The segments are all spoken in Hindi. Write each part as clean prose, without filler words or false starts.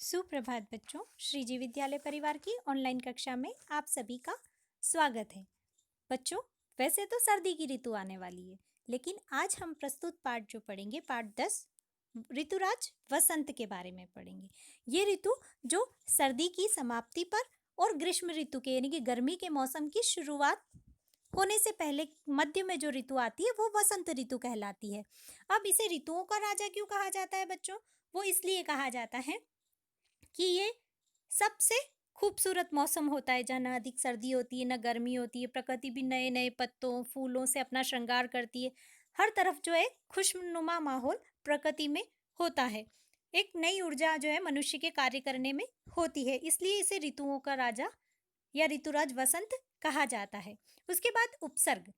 सुप्रभात बच्चों, श्रीजी विद्यालय परिवार की ऑनलाइन कक्षा में आप सभी का स्वागत है। बच्चों, वैसे तो सर्दी की ऋतु आने वाली है, लेकिन आज हम प्रस्तुत पाठ जो पढ़ेंगे, पाठ 10 ऋतुराज वसंत के बारे में पढ़ेंगे। ये ऋतु जो सर्दी की समाप्ति पर और ग्रीष्म ऋतु के यानी कि गर्मी के मौसम की शुरुआत होने से पहले मध्य में जो ऋतु आती है वो वसंत ऋतु कहलाती है। अब इसे ऋतुओं का राजा क्यों कहा जाता है बच्चों? वो इसलिए कहा जाता है कि ये सबसे खूबसूरत मौसम होता है, जहाँ ना अधिक सर्दी होती है ना गर्मी होती है। प्रकृति भी नए नए पत्तों फूलों से अपना श्रृंगार करती है। हर तरफ जो है खुशनुमा माहौल प्रकृति में होता है। एक नई ऊर्जा जो है मनुष्य के कार्य करने में होती है, इसलिए इसे ऋतुओं का राजा या ऋतुराज वसंत कहा जाता है। उसके बाद उपसर्ग।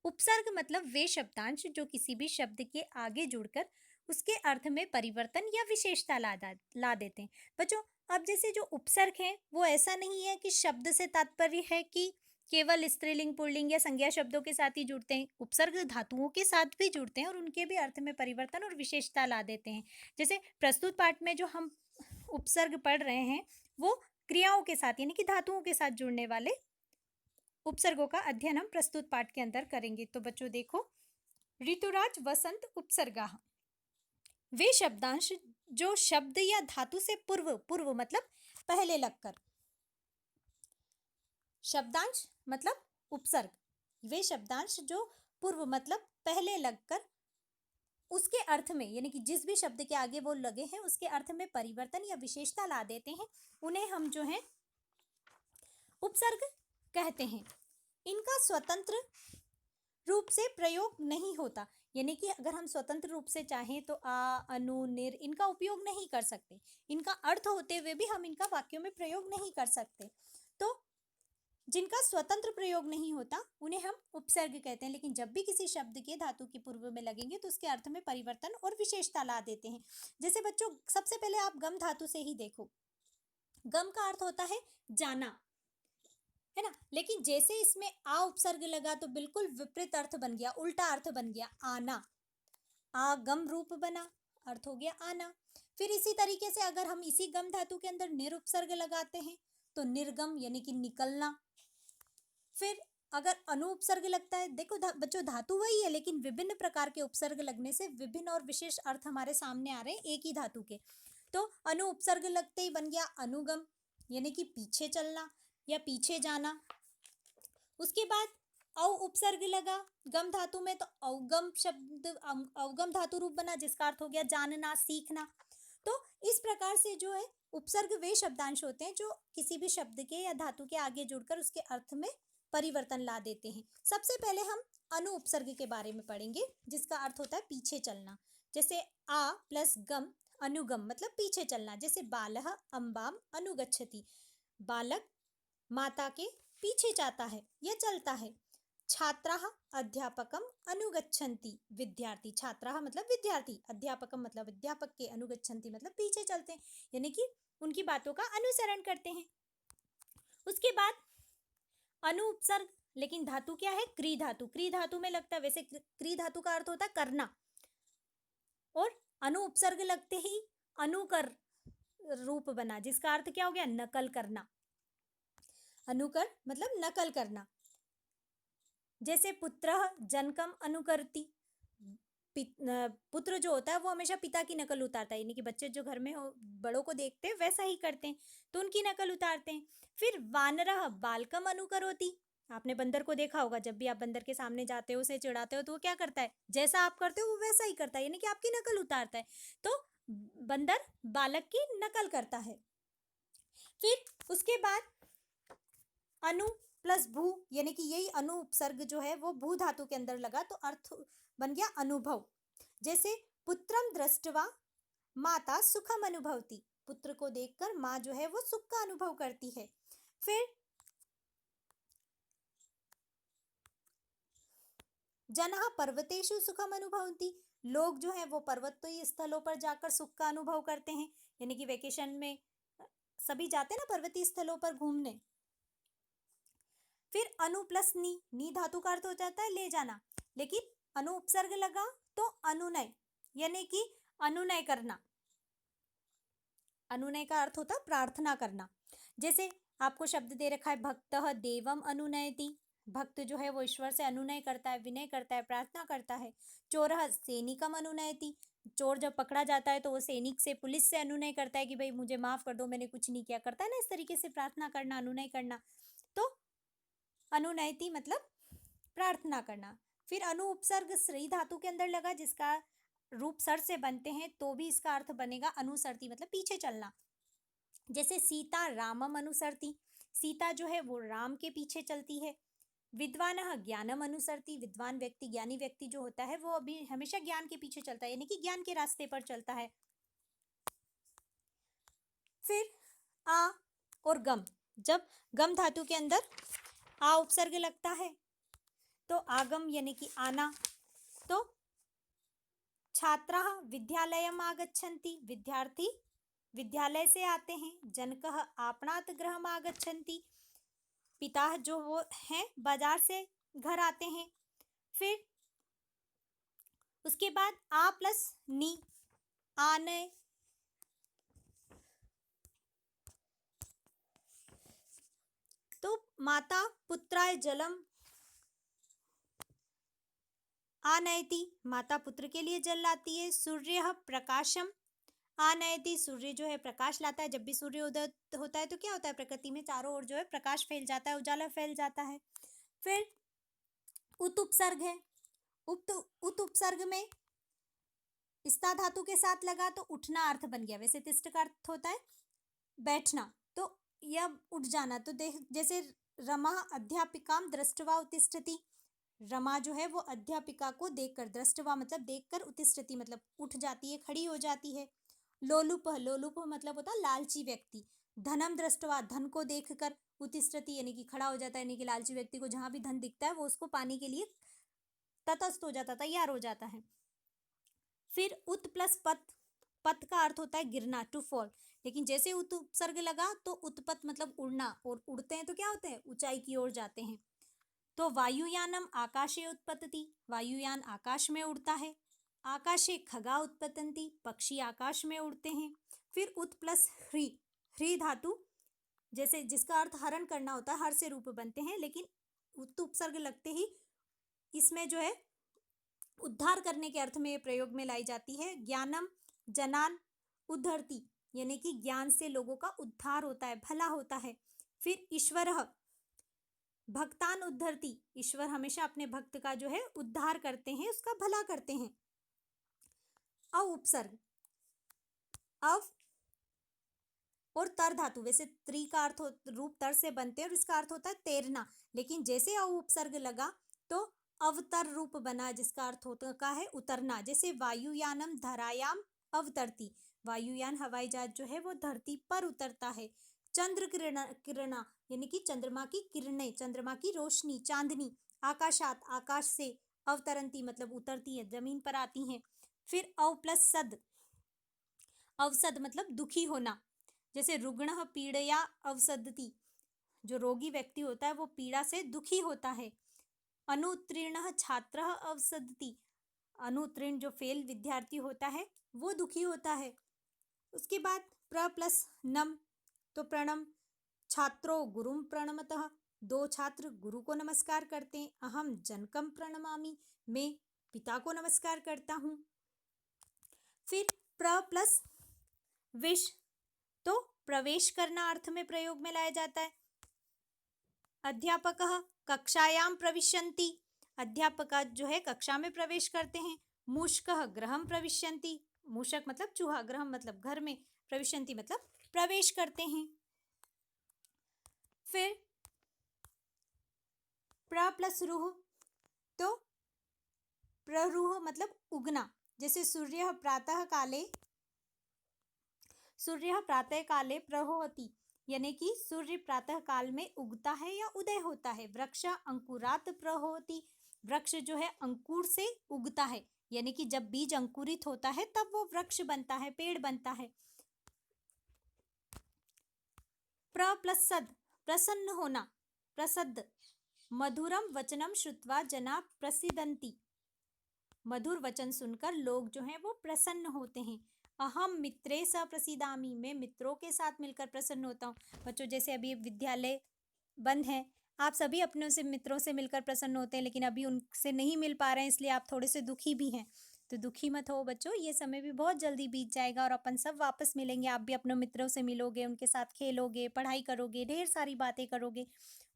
उपसर्ग मतलब वे शब्दांश जो किसी भी शब्द के आगे जुड़कर उसके अर्थ में परिवर्तन या विशेषता ला देते हैं। बच्चों, अब जैसे जो उपसर्ग है वो ऐसा नहीं है कि शब्द से तात्पर्य है कि केवल स्त्रीलिंग पुल्लिंग या संज्ञा शब्दों के साथ ही जुड़ते हैं। उपसर्ग धातुओं के साथ भी जुड़ते हैं और उनके भी अर्थ में परिवर्तन और विशेषता ला देते हैं। जैसे प्रस्तुत पाठ में जो हम उपसर्ग पढ़ रहे हैं वो क्रियाओं के साथ यानी कि धातुओं के साथ जुड़ने वाले उपसर्गों का अध्ययन हम प्रस्तुत पाठ के अंदर करेंगे। तो बच्चों देखो, ऋतुराज वसंत उपसर्गा वे शब्दांश जो शब्द या धातु से पूर्व पूर्व मतलब पहले लगकर, शब्दांश मतलब उपसर्ग, वे शब्दांश जो पूर्व मतलब पहले लगकर उसके अर्थ में यानी कि जिस भी शब्द के आगे वो लगे हैं उसके अर्थ में परिवर्तन या विशेषता ला देते हैं, उन्हें हम जो है उपसर्ग कहते हैं। इनका स्वतंत्र रूप से प्रयोग नहीं होता, यानी कि अगर हम स्वतंत्र रूप से चाहें तो आ अनु निर इनका उपयोग नहीं कर सकते। इनका अर्थ होते हुए भी हम इनका वाक्यों में प्रयोग नहीं कर सकते। तो जिनका स्वतंत्र प्रयोग नहीं होता उन्हें हम उपसर्ग कहते हैं। लेकिन जब भी किसी शब्द के धातु के पूर्व में लगेंगे तो उसके अर्थ में परिवर्तन और विशेषता ला देते हैं। जैसे बच्चों, सबसे पहले आप गम धातु से ही देखो। गम का अर्थ होता है जाना, है ना। लेकिन जैसे इसमें आ उपसर्ग लगा तो बिल्कुल विपरीत अर्थ बन गया, उल्टा अर्थ बन गया, आना। आगम रूप बना, अर्थ हो गया आना। फिर इसी तरीके से अगर हम इसी गम धातु के अंदर निर उपसर्ग लगाते हैं तो निर्गम यानी कि निकलना। फिर अगर अनु उपसर्ग लगता है, देखो बच्चों धातु वही है लेकिन विभिन्न प्रकार के उपसर्ग लगने से विभिन्न और विशेष अर्थ हमारे सामने आ रहे हैं एक ही धातु के। तो अनु उपसर्ग लगते ही बन गया अनुगम यानी कि पीछे चलना या पीछे जाना। उसके बाद औ उपसर्ग लगा गम धातु में तो अवगम शब्द अवगम धातु रूप बना, जिसका अर्थ हो गया जानना सीखना। तो इस प्रकार से जो है उपसर्ग वे शब्दांश होते हैं जो किसी भी शब्द के या धातु के आगे जुड़कर उसके अर्थ में परिवर्तन ला देते हैं। सबसे पहले हम अनु उपसर्ग के बारे में पढ़ेंगे, जिसका अर्थ होता है पीछे चलना। जैसे आ प्लस गम अनुगम मतलब पीछे चलना। जैसे बालह अंबाम अनुगच्छति, बालक माता के पीछे जाता है या चलता है। छात्राः अध्यापकम अनुगच्छन्ति, विद्यार्थी, छात्राः मतलब विद्यार्थी, अध्यापकम मतलब अध्यापक के, अनुगच्छन्ति मतलब पीछे चलते हैं यानी कि उनकी बातों का अनुसरण करते हैं। उसके बाद अनु उपसर्ग, लेकिन धातु क्या है? क्री धातु। क्री धातु में लगता है, वैसे क्री धातु का अर्थ होता है करना, और अनु उपसर्ग लगते ही अनुकर रूप बना, जिसका अर्थ क्या हो गया? नकल करना। अनुकर मतलब नकल करना। जैसे पुत्र जनकम अनुकरति, पुत्र जो होता है वो हमेशा पिता की नकल उतारता है, यानी कि बच्चे जो घर में हो बड़ों को देखते हैं वैसा ही करते हैं तो उनकी नकल उतारते हैं। फिर वानरः बालकम अनुकरोति, आपने बंदर को देखा होगा, जब भी आप बंदर के सामने जाते हो उसे चिढ़ाते हो तो वो क्या करता है? जैसा आप करते हो वो वैसा ही करता है, यानी कि आपकी नकल उतारता है। तो बंदर बालक की नकल करता है। फिर उसके बाद अनु प्लस भू यानी कि यही अनु उपसर्ग जो है वो भू धातु के अंदर लगा तो अर्थ बन गया अनुभव। जैसे पुत्रम दृष्टवा माता सुखम अनुभवती, पुत्र को देखकर माँ जो है वो सुख का अनुभव करती है। फिर जनः पर्वतेषु सुखम अनुभवती, लोग जो है वो पर्वतीय स्थलों पर जाकर सुख का अनुभव करते हैं, यानी कि वेकेशन में सभी जाते हैं ना पर्वतीय स्थलों पर घूमने। फिर अनु प्लस नी धातु का अर्थ हो जाता है ले जाना, लेकिन अनु उपसर्ग लगा तो अनुनय यानी कि अनुनय करना। अनुनय का अर्थ होता है प्रार्थना करना। जैसे आपको शब्द दे रखा है भक्तः देवम अनुनयति, भक्त जो है वो ईश्वर से अनुनय करता है, विनय करता है, प्रार्थना करता है। चोरः सैनिकम अनुनयति, चोर जब पकड़ा जाता है तो वो सैनिक से, पुलिस से अनुनय करता है कि भाई मुझे माफ कर दो, मैंने कुछ नहीं किया, करता है ना इस तरीके से प्रार्थना करना, अनुनय करना। तो अनुनयति मतलब प्रार्थना करना। फिर अनु उपसर्ग श्री धातु के अंदर लगा, जिसका रूप सर से बनते हैं, तो भी इसका अर्थ बनेगा अनुसरती, मतलब पीछे चलना। जैसे सीता रामम अनुसरती, सीता जो है वो राम के पीछे चलती है। विद्वानः ज्ञानम अनुसरती, विद्वान व्यक्ति, ज्ञानी व्यक्ति जो होता है वो अभी हमेशा ज्ञान के पीछे चलता है, यानी कि ज्ञान के रास्ते पर चलता है। फिर आ और गम, जब गम धातु के अंदर आ उपसर्ग लगता है तो आगम यानी कि आना। तो छात्राः विद्यालयम आगच्छन्ति, विद्यार्थी विद्यालय से आते हैं। जनकः आपणात् गृहम आगच्छन्ति, पिता जो वो हैं बाजार से घर आते हैं। फिर उसके बाद आ प्लस नी, आने। तो माता पुत्राय जलम आनयति, माता पुत्र के लिए जल लाती है। सूर्य प्रकाशम आनयति, सूर्य जो है प्रकाश लाता है। जब भी सूर्य उदय होता है तो क्या होता है, प्रकृति में चारों ओर जो है प्रकाश फैल जाता है, उजाला फैल जाता है। फिर उत उपसर्ग है, उत उपसर्ग में स्था धातु के साथ लगा तो उठना अर्थ बन गया। वैसे तिष्ठ का अर्थ होता है बैठना, तो यह उठ जाना। तो देख, जैसे रमा अध्यापिकाम दृष्टवा उत्तिष्ठति, रमा जो है वो अध्यापिका को देखकर, दृष्टवा मतलब देखकर, उत्तिष्ठति मतलब उठ जाती है, खड़ी हो जाती है। लोलुप, लोलुप मतलब होता है लालची व्यक्ति। धनम दृष्टवा, धन को देखकर, उत्तिष्ठति यानी कि खड़ा हो जाता है, यानी कि लालची व्यक्ति को जहां भी धन दिखता है वो उसको पाने के लिए तटस्थ हो जाता, तैयार हो जाता है। फिर उत प्लस पत, पत का अर्थ होता है गिरना, टू फॉल। लेकिन जैसे उत उपसर्ग लगा तो उत्पत मतलब उड़ना, और उड़ते हैं तो क्या होते हैं, ऊंचाई की ओर जाते हैं। तो वायुयानम आकाशे उत्पतति, वायुयान आकाश में उड़ता है। आकाशे खगा उत्पतंती, पक्षी आकाश में उड़ते हैं। फिर उत प्लस ह्री, ह्री धातु जैसे जिसका अर्थ हरण करना होता है, हर से रूप बनते हैं, लेकिन उत उपसर्ग लगते ही इसमें जो है उद्धार करने के अर्थ में प्रयोग में लाई जाती है। ज्ञानम जनान उद्धरती, यानी कि ज्ञान से लोगों का उद्धार होता है, भला होता है। फिर ईश्वर भक्तान उद्धरती, ईश्वर हमेशा अपने भक्त का जो है उद्धार करते हैं, उसका भला करते हैं। अव उपसर्ग, अव और तर धातु, वैसे त्रि का अर्थ रूप तर से बनते हैं और इसका अर्थ होता है तैरना, लेकिन जैसे अव उपसर्ग लगा तो अवतर रूप बना, जिसका अर्थ होता है उतरना। जैसे वायुयानम धरायाम अवतरती, वायुयान हवाई जहाज जो है वो धरती पर उतरता है। चंद्र किरणा यानी कि चंद्रमा की किरणें, चंद्रमा की रोशनी, चांदनी। आकाशात, आकाश से। अवतरंती मतलब उतरती है, जमीन पर आती हैं। फिर अव प्लस सद, अवसद मतलब दुखी होना। जैसे रुग्ण पीड़या अवसदति, जो रोगी व्यक्ति होता है वो पीड़ा से दुखी होता है। अनुत्तीर्ण छात्र अवसदति, अनुत्तीर्ण जो फेल विद्यार्थी होता है वो दुखी होता है। उसके बाद प्र प्लस नम, तो प्रणम, छात्रो गुरुम प्रणमतः, दो छात्र गुरु को नमस्कार करते हैं। अहम जनकम प्रणमामि, मैं पिता को नमस्कार करता हूँ। फिर प्र प्लस विश, तो प्रवेश करना अर्थ में प्रयोग में लाया जाता है। अध्यापकः कक्षायाम प्रविशन्ति, अध्यापक जो है कक्षा में प्रवेश करते हैं। मूषकः गृहम प्रविशन्ति, मूषक मतलब चूहा, गृहम मतलब घर में, प्रविशन्ति मतलब प्रवेश करते हैं। फिर प्र प्लस रुह, तो प्ररुह मतलब उगना। जैसे सूर्य प्रातः काले प्रहोति, यानी कि सूर्य प्रातः काल में उगता है या उदय होता है। वृक्ष अंकुरात प्रहोति, वृक्ष जो है अंकुर से उगता है, यानी कि जब बीज अंकुरित होता है तब वो वृक्ष बनता है, पेड़ बनता है। प्र प्लस सद, प्रसन्न होना, प्रसद्ध। मधुरम वचनम श्रुत्वा जना प्रसिदन्ति, मधुर वचन सुनकर लोग जो हैं वो प्रसन्न होते हैं। अहम मित्रे स प्रसीदामि, मैं मित्रों के साथ मिलकर प्रसन्न होता हूँ। बच्चों जैसे अभी विद्यालय बंद है, आप सभी अपनों से मित्रों से मिलकर प्रसन्न होते हैं, लेकिन अभी उनसे नहीं मिल पा रहे हैं, इसलिए आप थोड़े से दुखी भी हैं। तो दुखी मत हो बच्चों, ये समय भी बहुत जल्दी बीत जाएगा और अपन सब वापस मिलेंगे। आप भी अपने मित्रों से मिलोगे, उनके साथ खेलोगे, पढ़ाई करोगे, ढेर सारी बातें करोगे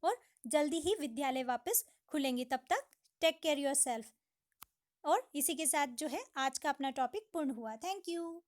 और जल्दी ही विद्यालय वापस खुलेंगे। तब तक टेक केयर योर सेल्फ। और इसी के साथ जो है आज का अपना टॉपिक पूर्ण हुआ। Thank you.